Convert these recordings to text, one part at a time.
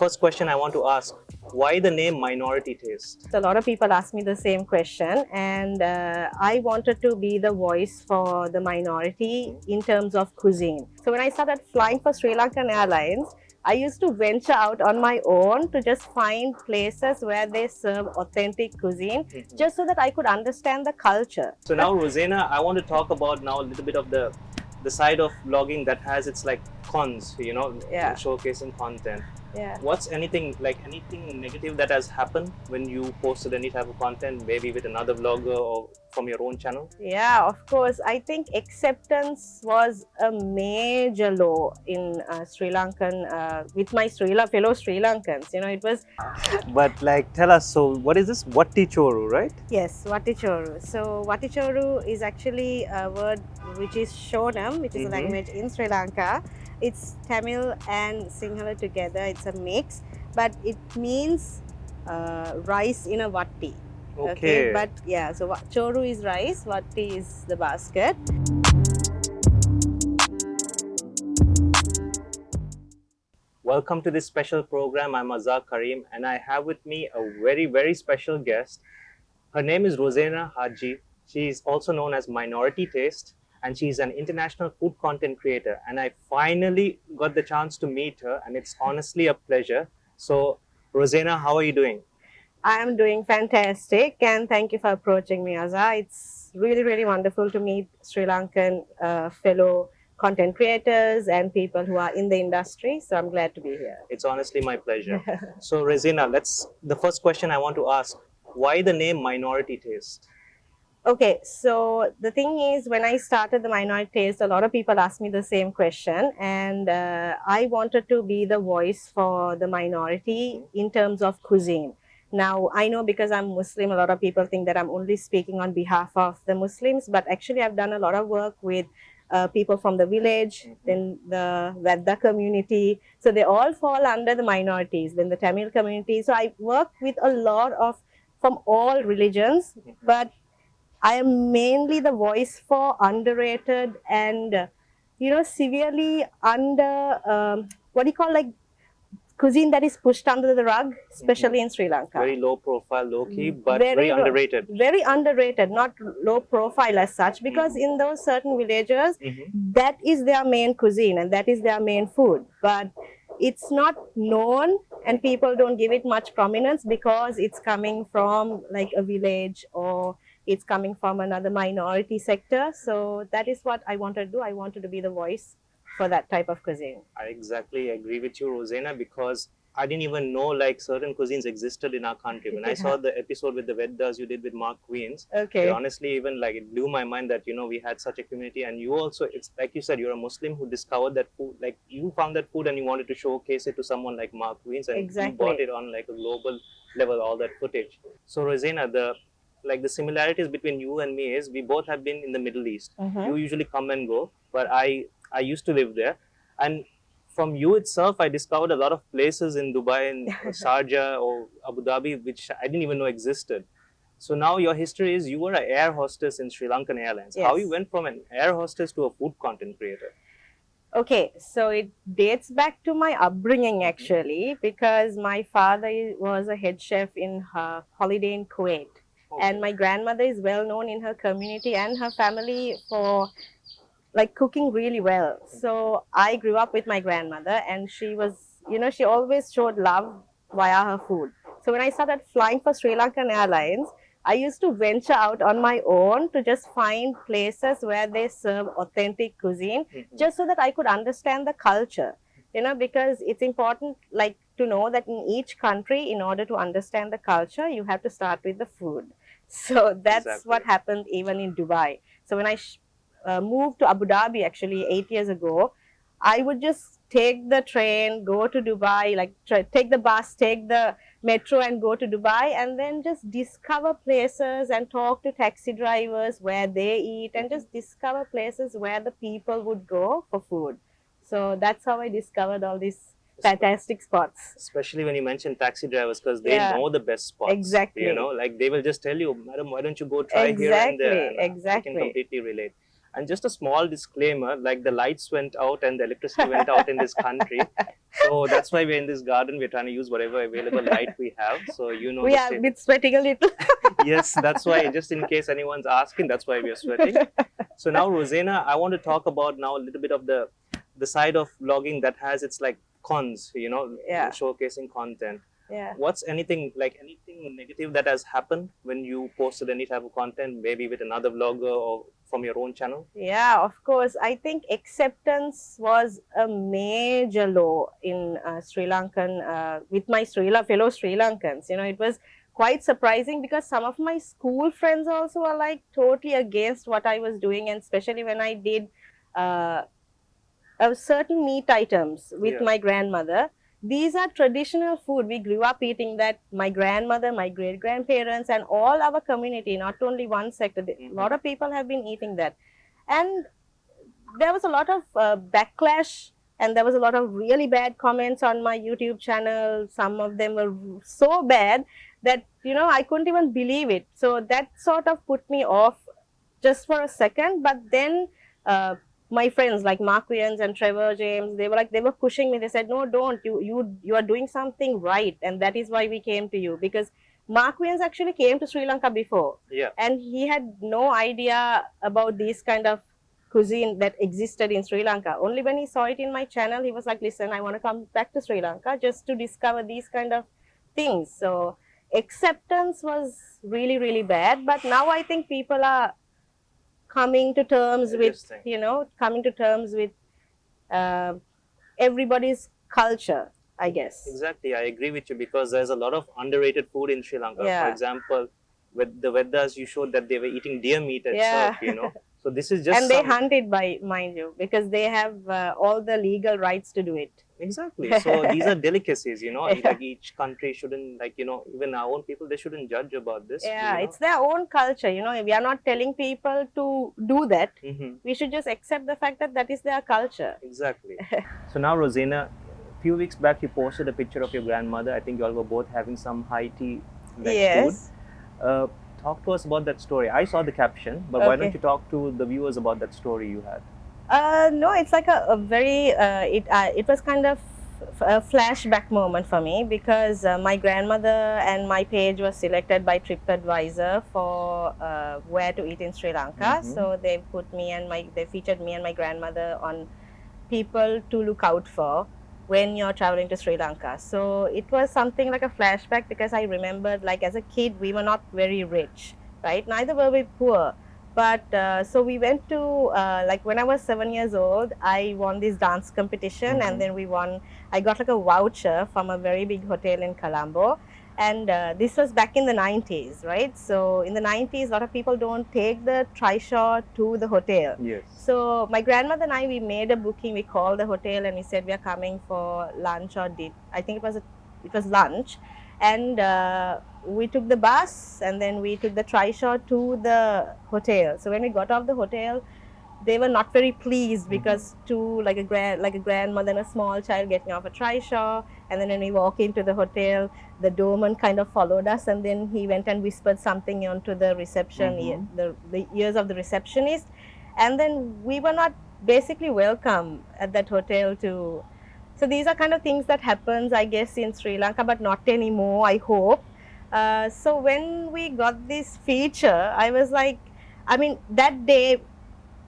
first question I want to ask, why the name Minority Taste? So a lot of people ask me the same question, and I wanted to be the voice for the minority in terms of cuisine. So when I started flying for Sri Lankan Airlines, I used to venture out on my own to just find places where they serve authentic cuisine, just so that I could understand the culture. So now, Ruzaina, I want to talk about now a little bit of the side of vlogging that has its like cons, Yeah. showcasing content. Yeah. What's anything negative that has happened when you posted any type of content, maybe with another vlogger or from your own channel? Yeah, of course. I think acceptance was a major low in Sri Lankan, with my fellow Sri Lankans. It was. But like, tell us, so what is this Vatti Choru, right? Yes, Vatichoru. So Vatichoru is actually a word which is Shonam, which is a language in Sri Lanka. It's Tamil and Sinhala together. It's a mix, but it means rice in a vatti. Okay. But yeah, so choru is rice, vatti is the basket. Welcome to this special program. I'm Azhar and I have with me a very, very special guest. Her name is Ruzaina Hadgie. She is also known as Minority Taste, and she's an international food content creator. And I finally got the chance to meet her, and it's honestly a pleasure. So, Ruzaina, how are you doing? I am doing fantastic, and thank you for approaching me, Azhar. It's really, really wonderful to meet Sri Lankan fellow content creators and people who are in the industry. So I'm glad to be here. It's honestly my pleasure. So, Ruzaina, the first question I want to ask, why the name Minority Taste? Okay, so the thing is, when I started the Minority Taste, a lot of people asked me the same question, and I wanted to be the voice for the minority in terms of cuisine. Now, I know because I'm Muslim, a lot of people think that I'm only speaking on behalf of the Muslims, but actually I've done a lot of work with people from the village, then the Vedda community. So they all fall under the minorities, then the Tamil community. So I work with a lot of, from all religions, but I am mainly the voice for underrated and, severely under, what do you call, like, cuisine that is pushed under the rug, especially in Sri Lanka. Very low profile, low key, but very underrated. Very underrated, not low profile as such, because in those certain villages, that is their main cuisine and that is their main food. But it's not known and people don't give it much prominence because it's coming from like a village or it's coming from another minority sector. So that is what I wanted to do. I wanted to be the voice for that type of cuisine. I exactly agree with you, Ruzaina, because I didn't even know like certain cuisines existed in our country. When I saw the episode with the Veddas you did with Mark Queens, okay, honestly, even like it blew my mind that we had such a community. And you also, it's like you said, you're a Muslim who discovered that food. Like you found that food and you wanted to showcase it to someone like Mark Queens, and you brought it on like a global level, all that footage. So Ruzaina, the similarities between you and me is we both have been in the Middle East. You usually come and go, but I used to live there, and from you itself, I discovered a lot of places in Dubai and Sharjah or Abu Dhabi, which I didn't even know existed. So now your history is you were an air hostess in Sri Lankan Airlines. Yes. How you went from an air hostess to a food content creator? Okay, so it dates back to my upbringing actually, because my father was a head chef in her holiday in Kuwait. Okay. And my grandmother is well known in her community and her family for like cooking really well. So I grew up with my grandmother and she was, she always showed love via her food. So when I started flying for Sri Lankan Airlines, I used to venture out on my own to just find places where they serve authentic cuisine, just so that I could understand the culture, because it's important like to know that in each country, in order to understand the culture, you have to start with the food. So that's what happened even in Dubai. So when I moved to Abu Dhabi actually 8 years ago, I would just take the train, go to Dubai, like take the bus, take the metro and go to Dubai, and then just discover places and talk to taxi drivers where they eat and just discover places where the people would go for food. So that's how I discovered all these fantastic spots. Especially when you mention taxi drivers, because they know the best spots. Exactly. Like they will just tell you, madam, why don't you go try here and there. And I can completely relate. And just a small disclaimer, like the lights went out and the electricity went out in this country. So that's why we're in this garden. We're trying to use whatever available light we have. So you know We the are a state. bit sweating a little. Yes, that's why, just in case anyone's asking, that's why we are sweating. So now, Ruzaina, I want to talk about now a little bit of the side of vlogging that has its like cons, you know, Yeah. showcasing content. Yeah. What's anything negative that has happened when you posted any type of content, maybe with another vlogger or from your own channel? Yeah, of course. I think acceptance was a major low in Sri Lankan, with my fellow Sri Lankans. You know, it was quite surprising because some of my school friends also are like totally against what I was doing, and especially when I did certain meat items with Yeah. my grandmother. These are traditional food. We grew up eating that. My grandmother, my great grandparents, and all our community, not only one sector, a lot of people have been eating that. And there was a lot of backlash, and there was a lot of really bad comments on my YouTube channel. Some of them were so bad that, you know, I couldn't even believe it. So that sort of put me off just for a second. But then my friends like Mark Wyans and Trevor James, they were pushing me. They said, no, don't, you are doing something right, and that is why we came to you. Because Mark Wyans actually came to Sri Lanka before, Yeah. and he had no idea about these kind of cuisine that existed in Sri Lanka. Only when he saw it in my channel, he was like, listen, I want to come back to Sri Lanka just to discover these kind of things. So acceptance was really, really bad. But now I think people are coming to terms with, you know, everybody's culture, I guess. Exactly, I agree with you, because there's a lot of underrated food in Sri Lanka. Yeah. For example, with the Vedas, you showed that they were eating deer meat itself, Yeah. you know. So this is just And they hunt it, by mind you, because they have all the legal rights to do it. Exactly. So these are delicacies, you know. Yeah. Like each country shouldn't, like, you know, even our own people, they shouldn't judge about this. Yeah, you know? it's their own culture, you know. We are not telling people to do that. We should just accept the fact that that is their culture. Exactly. So now, Ruzaina, a few weeks back, you posted a picture of your grandmother. I think you all were both having some high tea Yes. food. Talk to us about that story. I saw the caption, but why don't Okay. you talk to the viewers about that story you had? No, it's like a very, it was kind of a flashback moment for me, because my grandmother and my page was selected by TripAdvisor for where to eat in Sri Lanka. So they featured me and my grandmother on people to look out for when you're traveling to Sri Lanka. So it was something like a flashback, because I remembered, like, as a kid, we were not very rich, right? Neither were we poor. But so we went to, like, when I was 7 years old, I won this dance competition, and then I got like a voucher from a very big hotel in Colombo. And this was back in the 90s, right? So in the 90s, a lot of people don't take the trishaw to the hotel. Yes. So my grandmother and I, we made a booking. We called the hotel and we said we are coming for lunch or I think it was lunch, and we took the bus, and then we took the trishaw to the hotel. So when we got off the hotel, they were not very pleased, because like a grandmother and a small child getting off a trishaw, and then when we walk into the hotel, the doorman kind of followed us, and then he went and whispered something onto the reception, the ears of the receptionist, and then we were not basically welcome at that hotel too. So these are kind of things that happens, I guess, in Sri Lanka, but not anymore, I hope. So when we got this feature, I was like, I mean, that day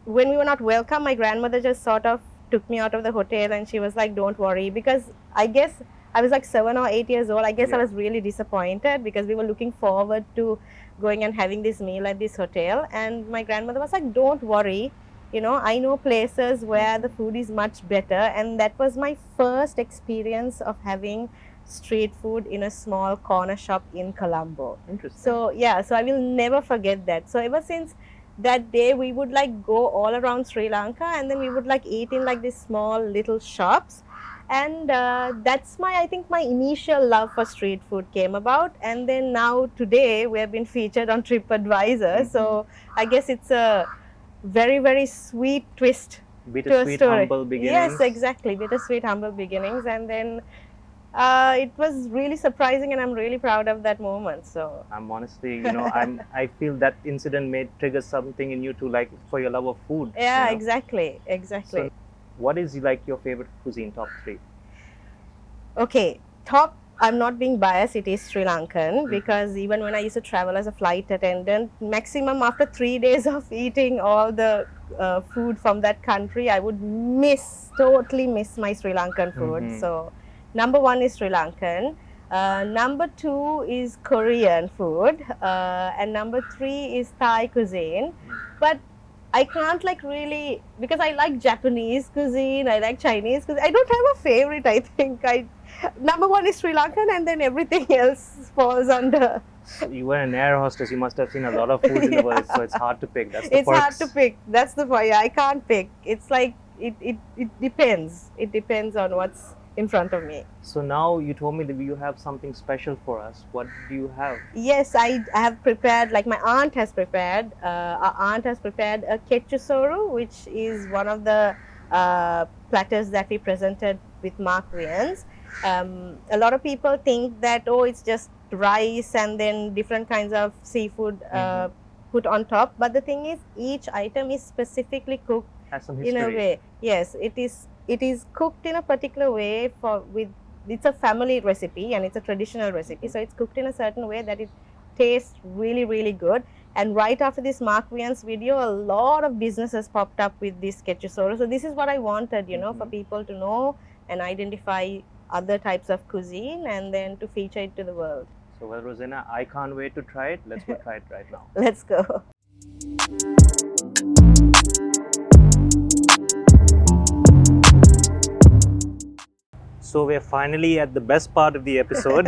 when we were not welcome, my grandmother just sort of took me out of the hotel, and she was like, don't worry, because I guess I was like 7 or 8 years old. I guess I was really disappointed, because we were looking forward to going and having this meal at this hotel, and my grandmother was like, don't worry, you know, I know places where the food is much better. And that was my first experience of having street food in a small corner shop in Colombo. Interesting. So yeah, so I will never forget that. So ever since that day, we would like go all around Sri Lanka, and then we would like eat in like these small little shops. And that's I think my initial love for street food came about. And then now today we have been featured on TripAdvisor. So I guess it's a very, very sweet twist Bittersweet, to a story. humble beginnings. Yes, exactly. Bittersweet, humble beginnings. And then It was really surprising, and I'm really proud of that moment. So I'm honestly, I feel that incident may trigger something in you to like for your love of food. yeah, you know? exactly, exactly. So, what is like your favorite cuisine? Top three. Okay, top. I'm not being biased. It is Sri Lankan because even when I used to travel as a flight attendant, maximum after 3 days of eating all the food from that country, I would totally miss my Sri Lankan food. Mm-hmm. So, number one is Sri Lankan. Number two is Korean food, and number three is Thai cuisine. But I can't like really because I like Japanese cuisine, I like Chinese cuisine. I don't have a favorite. I think I number one is Sri Lankan, and then everything else falls under. So you were an air hostess. You must have seen a lot of foods in the world, so it's hard to pick. That's the It's hard to perks. pick. That's the point. Yeah, I can't pick. It's like it depends. It depends on what's in front of me. So now you told me that you have something special for us. What do you have? Yes, I have prepared. Like my aunt has prepared. Our aunt has prepared a ketchusoru, which is one of the platters that we presented with Mark Vians. A lot of people think that it's just rice and then different kinds of seafood put on top. But the thing is, each item is specifically cooked Has some in a history. way. Yes, it is. It is cooked in a particular way it's a family recipe and it's a traditional recipe. So it's cooked in a certain way that it tastes really, really good. And right after this Mark Vian's video, a lot of businesses popped up with this ketchusoru. So this is what I wanted, for people to know and identify other types of cuisine and then to feature it to the world. So, well, Rosanna, I can't wait to try it. Let's go try it right now. Let's go. So we're finally at the best part of the episode.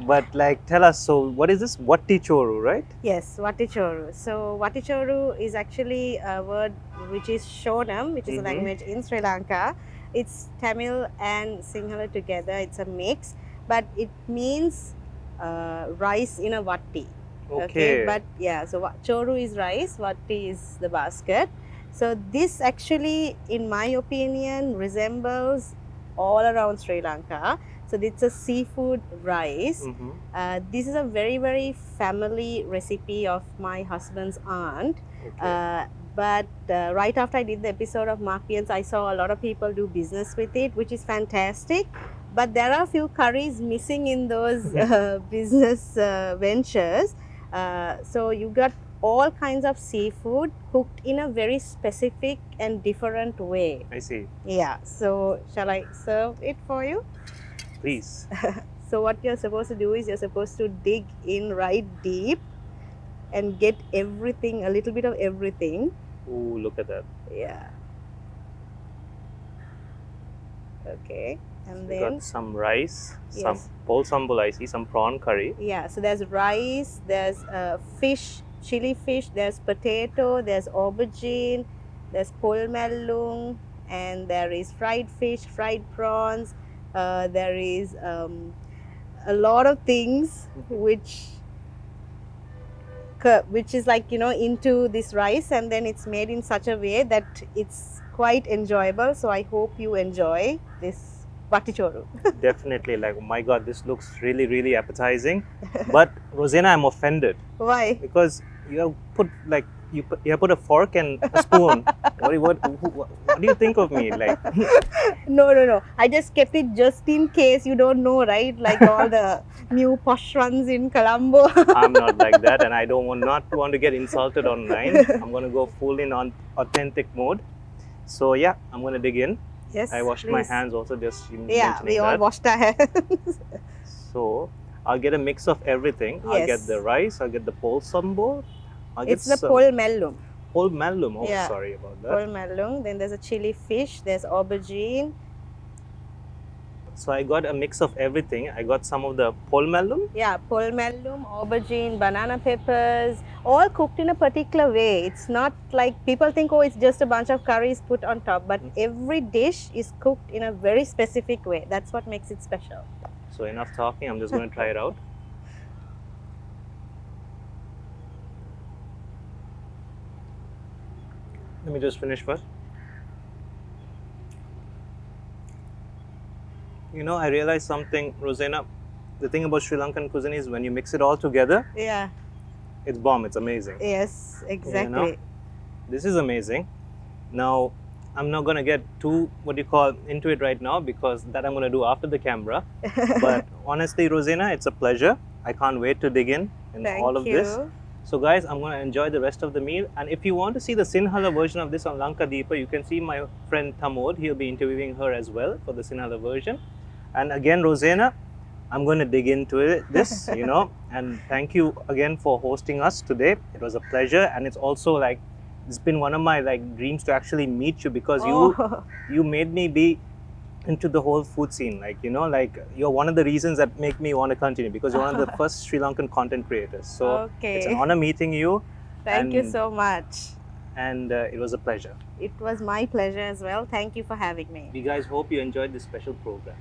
But like, tell us, so what is this Wattichoru, right? Yes, Wattichoru. So Wattichoru is actually a word which is Shonam, which is a language in Sri Lanka. It's Tamil and Sinhala together. It's a mix, but it means rice in a vatti. Okay. But yeah, so choru is rice, vatti is the basket. So this actually, in my opinion, resembles all around Sri Lanka. So it's a seafood rice. This is a very, very family recipe of my husband's aunt. Okay. But right after I did the episode of Mark Vians, I saw a lot of people do business with it, which is fantastic. But there are a few curries missing in those business ventures. So you got all kinds of seafood cooked in a very specific and different way. I see. Yeah. So shall I serve it for you? Please. So what you're supposed to do is you're supposed to dig in right deep and get everything, a little bit of everything. Ooh, look at that. Yeah. Okay. And So then we got some rice, some yes. pol sambal, I see, some prawn curry. Yeah, so there's rice, there's fish, chili fish, there's potato, there's aubergine, there's polmellung, and there is fried fish, fried prawns. There is a lot of things which is like into this rice, and then it's made in such a way that it's quite enjoyable. So I hope you enjoy this Wattichoru. Definitely, like, oh my God, this looks really, really appetizing. But Rosanna, I'm offended Why? because you have put like you have put a fork and a spoon. What do you think of me? Like, No. I just kept it just in case you don't know, right? Like all the new posh ones in Colombo. I'm not like that, and I don't not want to get insulted online. I'm gonna go full in on authentic mode. So yeah, I'm gonna dig in. Yes. I washed my please. hands also, just Yeah, we mentioning all that. washed our hands. So I'll get a mix of everything. I'll get Yes. the rice. I'll get the pol sambal. I'll It's the get some polmellung. polmellum. Oh, Yeah. sorry about that. Polmellung. Then there's a chili fish. There's aubergine. So I got a mix of everything. I got some of the polmellum. Yeah, polmellum, aubergine, banana peppers, all cooked in a particular way. It's not like people think, it's just a bunch of curries put on top, but every dish is cooked in a very specific way. That's what makes it special. So enough talking. I'm just going to try it out. Let me just finish first. You know, I realized something, Ruzaina. The thing about Sri Lankan cuisine is when you mix it all together, Yeah. it's bomb. It's amazing. Yes, You exactly. know, this is amazing. Now, I'm not gonna get too into it right now because that I'm gonna do after the camera. But honestly, Ruzaina, it's a pleasure. I can't wait to dig in all Thank of this. you. So guys, I'm going to enjoy the rest of the meal. And if you want to see the Sinhala version of this on Lanka Deepa, you can see my friend Thamod. He'll be interviewing her as well for the Sinhala version. And again, Ruzaina, I'm going to dig into this, you know. And thank you again for hosting us today. It was a pleasure. And it's also like, it's been one of my like dreams to actually meet you because Oh. you made me be into the whole food scene, like, you know, like you're one of the reasons that make me want to continue because you're one of the first Sri Lankan content creators. So it's an Okay. honor meeting you. Thank you And- so much. And it was a pleasure. It was my pleasure as well. Thank you for having me. We guys hope you enjoyed this special program.